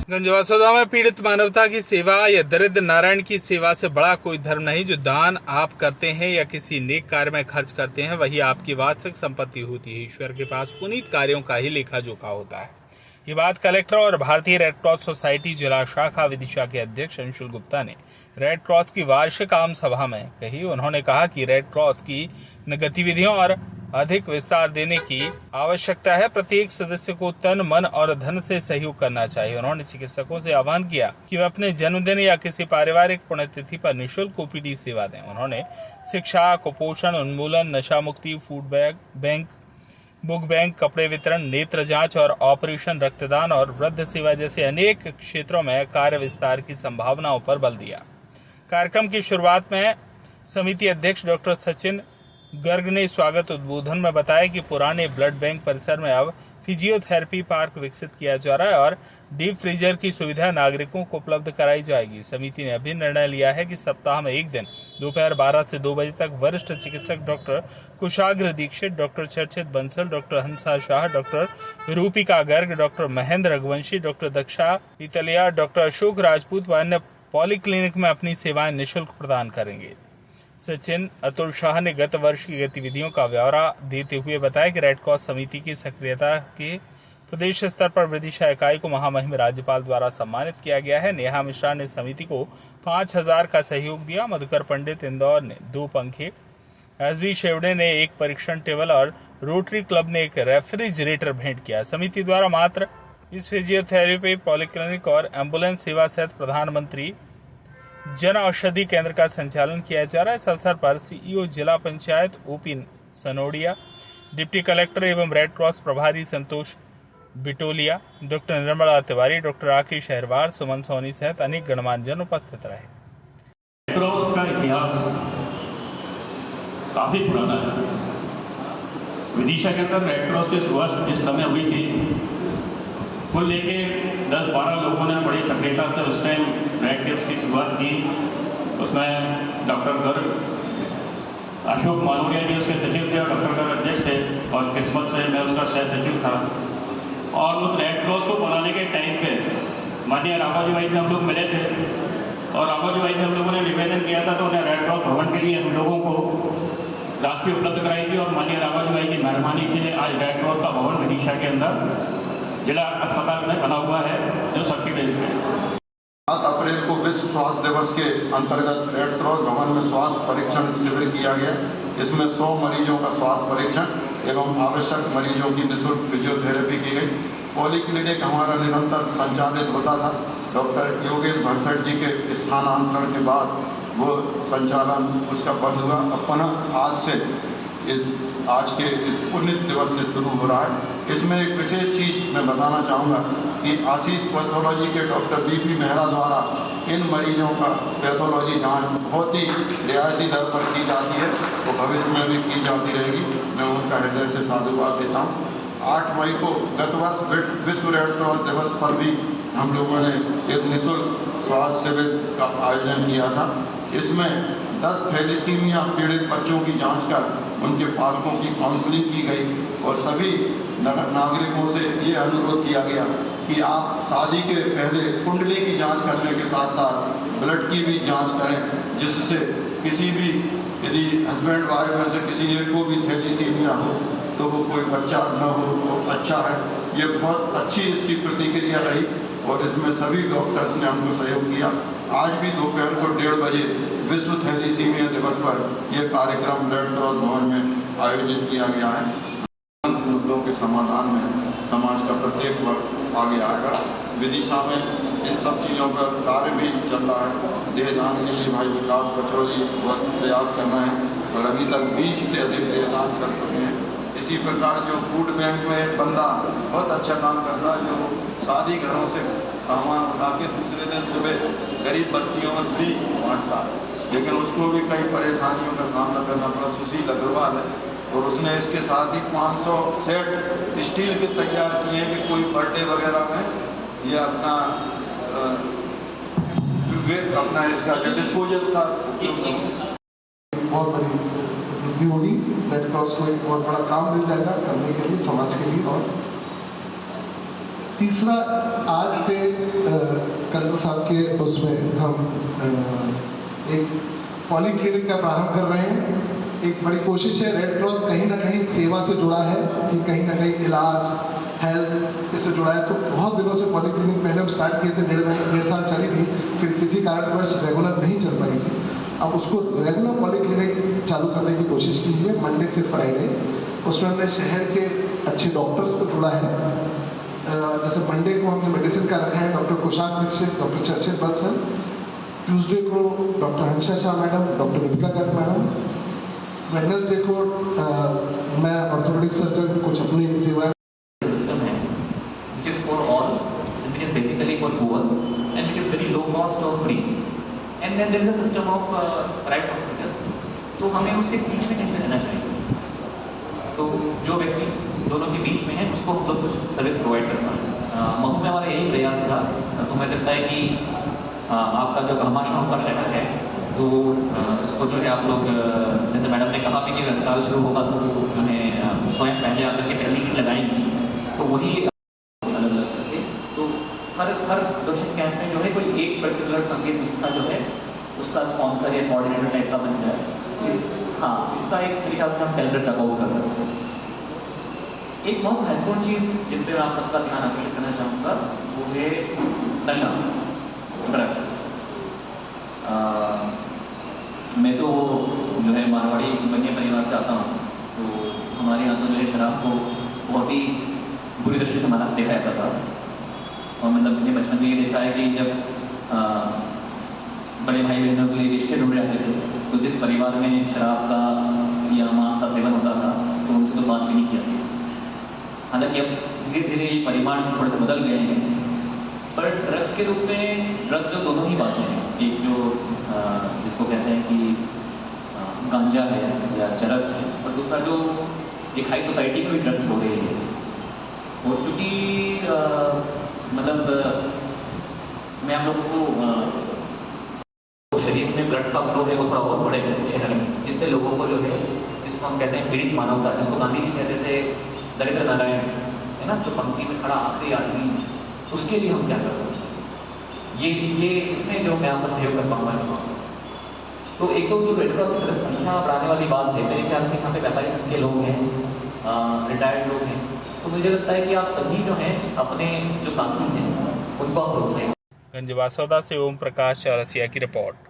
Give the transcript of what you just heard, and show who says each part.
Speaker 1: गंजवासुदा में पीड़ित मानवता की सेवा या दरिद्र नारायण की सेवा से बड़ा कोई धर्म नहीं। जो दान आप करते हैं या किसी नेक कार्य में खर्च करते हैं वही आपकी वास्तविक संपत्ति होती है। ईश्वर के पास पुनीत कार्यों का ही लेखा जोखा होता है। ये बात कलेक्टर और भारतीय रेड क्रॉस सोसाइटी जिला शाखा विदिशा के अध्यक्ष अंशुल गुप्ता ने रेड क्रॉस की वार्षिक आम सभा में कही। उन्होंने कहा कि रेड क्रॉस की गतिविधियों और अधिक विस्तार देने की आवश्यकता है। प्रत्येक सदस्य को तन, मन और धन से सहयोग करना चाहिए। उन्होंने चिकित्सकों से आह्वान किया कि वे अपने जन्मदिन या किसी पारिवारिक पुण्यतिथि पर निःशुल्क ओपीडी सेवा दें। उन्होंने शिक्षा, कुपोषण उन्मूलन, नशा मुक्ति, फूड बैंक, बुक बैंक, कपड़े वितरण, नेत्र जांच और ऑपरेशन रक्तदान और वृद्ध सेवा जैसे अनेक क्षेत्रों में कार्य विस्तार की संभावनाओं पर बल दिया। कार्यक्रम की शुरुआत में समिति अध्यक्ष डॉक्टर सचिन गर्ग ने स्वागत उद्बोधन में बताया कि पुराने ब्लड बैंक परिसर में अब फिजियोथेरेपी पार्क विकसित किया जा रहा है और डीप फ्रीजर की सुविधा नागरिकों को उपलब्ध कराई जाएगी। समिति ने अभी निर्णय लिया है कि सप्ताह में एक दिन दोपहर 12 से 2 बजे तक वरिष्ठ चिकित्सक डॉक्टर कुशाग्र Dixit, doctor Charchit Bansal, doctor Hansa Shah, doctor Rupika Garg, doctor Mahendra Raghuvanshi, doctor Daksha Pitliya, doctor Ashok Rajput व अन्य पॉलीक्लिनिक में अपनी सेवाएं निःशुल्क प्रदान करेंगे। सचिन अतुल शाह ने गत वर्ष की गतिविधियों का ब्यौरा देते हुए बताया कि रेड क्रॉस समिति की सक्रियता के प्रदेश स्तर पर विदिशा इकाई को महामहिम राज्यपाल द्वारा सम्मानित किया गया है। नेहा मिश्रा ने समिति को 5,000 का सहयोग दिया। मधुकर पंडित इंदौर ने 2 पंखे, एसबी शेवड़े ने 1 परीक्षण टेबल और रोटरी क्लब ने 1 रेफ्रिजरेटर भेंट किया। समिति द्वारा मात्र इस फिजियोथेरेपी पॉलीक्लिनिक और एम्बुलेंस सेवा सहित प्रधानमंत्री जन औषधि केंद्र का संचालन किया जा रहा है। इस अवसर पर सीईओ जिला panchayat OP Sanodia, deputy collector एवं रेड क्रॉस प्रभारी संतोष बिटोलिया, डॉक्टर निर्मला तिवारी, डॉक्टर राकेश अहरवार, सुमन सोनी सहित अनेक गणमान्य जन उपस्थित रहे।
Speaker 2: रेड क्रॉस का इतिहास काफी पुराना है। विदिशा के अंदर रेड क्रॉस की शुरुआत जिस समय हुई थी, कुल लेके 10-12 लोगों ने बड़ी सक्रियता से उस टाइम रेड क्रॉस की शुरुआत की। उसमें डॉक्टर गर्ग, अशोक मालूरिया जी उसके सचिव थे और डॉक्टर गर्ग अध्यक्ष थे और किस्मत से मैं उसका सह सचिव था। और उस रेड क्रॉस को बनाने के टाइम पे माननीय राघोजी भाई से हम लोग मिले थे और राघोजी भाई से हम लोगों ने निवेदन किया था तो उन्हें रेड क्रॉस भवन के लिए हम लोगों को राशि उपलब्ध कराई थी और माननीय राघोजी भाई की मेहरबानी से आज रेड क्रॉस का भवन विदिशा के अंदर जिला अस्पताल में बना हुआ है, जो सबके लिए
Speaker 3: 7 अप्रैल को विश्व स्वास्थ्य दिवस के अंतर्गत रेड क्रॉस भवन में स्वास्थ्य परीक्षण शिविर किया गया। इसमें 100 मरीजों का स्वास्थ्य परीक्षण एवं आवश्यक मरीजों की निःशुल्क फिजियोथेरेपी की गई। पॉलीक्लिनिक हमारा निरंतर संचालित होता था। डॉक्टर योगेश भरसट जी के स्थानांतरण के बाद वो संचालन उसका बंद हुआ। अब पुनः आज के इस पुण्य दिवस से शुरू हो रहा है। इसमें एक विशेष चीज मैं बताना चाहूँगा कि आशीष पैथोलॉजी के डॉक्टर बीपी मेहरा द्वारा इन मरीजों का पैथोलॉजी जांच बहुत ही रियायती दर पर की जाती है, तो भविष्य में भी की जाती रहेगी। मैं उनका हृदय से साधुवाद देता हूँ। 8 मई को गत वर्ष विश्व रेड क्रॉस दिवस पर भी हम लोगों ने एक निःशुल्क स्वास्थ्य शिविर का आयोजन किया था। इसमें 10 थैलीसीमिया पीड़ित बच्चों की जांच कर उनके पालकों की काउंसलिंग की गई और सभी नागरिकों से ये अनुरोध किया गया कि आप शादी के पहले कुंडली की जांच करने के साथ साथ ब्लड की भी जांच करें, जिससे किसी भी यदि हस्बैंड वाइफ में से किसी एक को भी थैलीसीमिया हो तो वो कोई बच्चा न हो तो अच्छा है। ये बहुत अच्छी इसकी प्रतिक्रिया रही और इसमें सभी डॉक्टर्स ने हमको सहयोग किया। आज भी दोपहर को 1:30 बजे विश्व थैलीसीमिया दिवस पर यह कार्यक्रम रेड क्रॉस भवन में आयोजित किया गया है। मुद्दों के समाधान में समाज का प्रत्येक वर्ग आगे आएगा। विदिशा में इन सब चीज़ों का कार्य भी चल रहा है। देहदान के लिए भाई विकास पचौरी बहुत प्रयास करना है और अभी तक 20 से अधिक देहदान कर चुके हैं। इसी प्रकार जो फूड बैंक में एक बंदा बहुत अच्छा काम करता है, जो शादी घरों से सामान उठा के दूसरे दिन सुबह गरीब बस्तियों में फ्री बांटता है, लेकिन उसको भी कई परेशानियों का सामना करना पड़ा। सुशील अग्रवाल है और उसने इसके साथ ही 500 सेट स्टील के तैयार किए हैं कि कोई बर्थडे वगैरह में ये अपना इसका जो डिस्पोजल का
Speaker 4: बहुत बड़ी उपलब्धि होगी। रेड क्रॉस को एक बहुत बड़ा काम मिल जाएगा करने के लिए समाज के लिए। और तीसरा, आज से कलेक्टर साहब के उसमें हम एक पॉली क्लिनिक का प्रारंभ कर रहे हैं। एक बड़ी कोशिश है, रेड क्रॉस कहीं ना कहीं सेवा से जुड़ा है कि कहीं ना कहीं इलाज हेल्थ इससे जुड़ा है। तो बहुत दिनों से पॉली क्लिनिक पहले हम स्टार्ट किए थे, 1.5 साल चली थी, फिर किसी कारणवश रेगुलर नहीं चल पाई थी। अब उसको रेगुलर पॉली क्लिनिक चालू करने की कोशिश की है, मंडे से फ्राइडे। उसमें हमने शहर के अच्छे डॉक्टर्स को जुड़ा है। जैसे मंडे को हमने मेडिसिन का रखा है doctor Kushaq Dixit, doctor Charchit Bansal. Tuesday को doctor Hansa Shah madam, doctor Deepika Garg madam. Wednesday को मैं ऑर्थोपेडिक सर्जन कुछ अपनी सेवाएं
Speaker 5: system है, which is for all, which is basically for poor, and which is very low cost or free. And then there is a system of right hospital. तो हमें उसके बीच में कैसे रहना चाहिए? तो जो व्यक्ति दोनों के बीच में है उसको हम लोग कुछ सर्विस प्रोवाइड करना है। महू में हमारा यही प्रयास था। तो मुझे लगता है कि आपका जो घमाशाहों का शहर है तो उसको जो है आप लोग जैसे मैडम ने कहा कि अस्पताल शुरू होगा तो जो है स्वयं पहले आकर के पहली किट लगाएंगी, तो वही अलग अलग करके तो हर प्रोडक्शन कैंप में जो है कोई एक पर्टिकुलर संगीत संस्था जो है उसका स्पॉन्सर या कोऑर्डिनेटर टाइप का बन जाए। इसका एक मेरे ख्याल से हम कैलेंडर चेकआउट कर सकते हैं। एक बहुत महत्वपूर्ण चीज़ जिस पर आप सबका ध्यान आकर्षित करना चाहूँगा वो है नशा, ड्रग्स। मैं तो जो है मारवाड़ी बनिया परिवार से आता हूँ, तो हमारे यहाँ तो जो है शराब को बहुत ही बुरी दृष्टि से देखा जाता था। और मतलब मैंने बचपन में ये देखा है कि जब बड़े भाई बहनों के लिए रिश्ते ढूंढ जाते थे तो जिस परिवार में शराब का या मांस का सेवन होता था तो उनसे तो बात भी नहीं किया था। हालांकि अब धीरे धीरे ये परिमाण थोड़े से बदल गए हैं, पर ड्रग्स के रूप में ड्रग्स जो दोनों ही बातें हैं, एक जो जिसको कहते हैं कि गांजा है या चरस है, और दूसरा जो एक हाई सोसाइटी में भी ड्रग्स हो रही है। और चूँकि मतलब मैं आप लोगों को शरीर में ब्लड का फ्लो है वो थोड़ा और बढ़े शहर में, जिससे लोगों को जो है जिसको हम कहते हैं पीड़ित मानवता, जिसको गांधी जी कहते थे दरिद्र नारायण, है ना, जो पंक्ति में खड़ा आखिरी आदमी, उसके लिए हम क्या कर सकते हैं, ये इसमें जो मैं आपका सहयोग कर पाऊंगा। तो एक तो जो रेड क्रॉस की तरह संख्या बढ़ाने वाली बात है, मेरे ख्याल से यहाँ पे 45 संख्या लोग हैं, रिटायर्ड लोग हैं, तो मुझे लगता है कि आप सभी जो हैं अपने जो साथी हैं उनको आप प्रोत्साहित।
Speaker 1: गंजवासौदा से ओम प्रकाश चौरसिया की रिपोर्ट।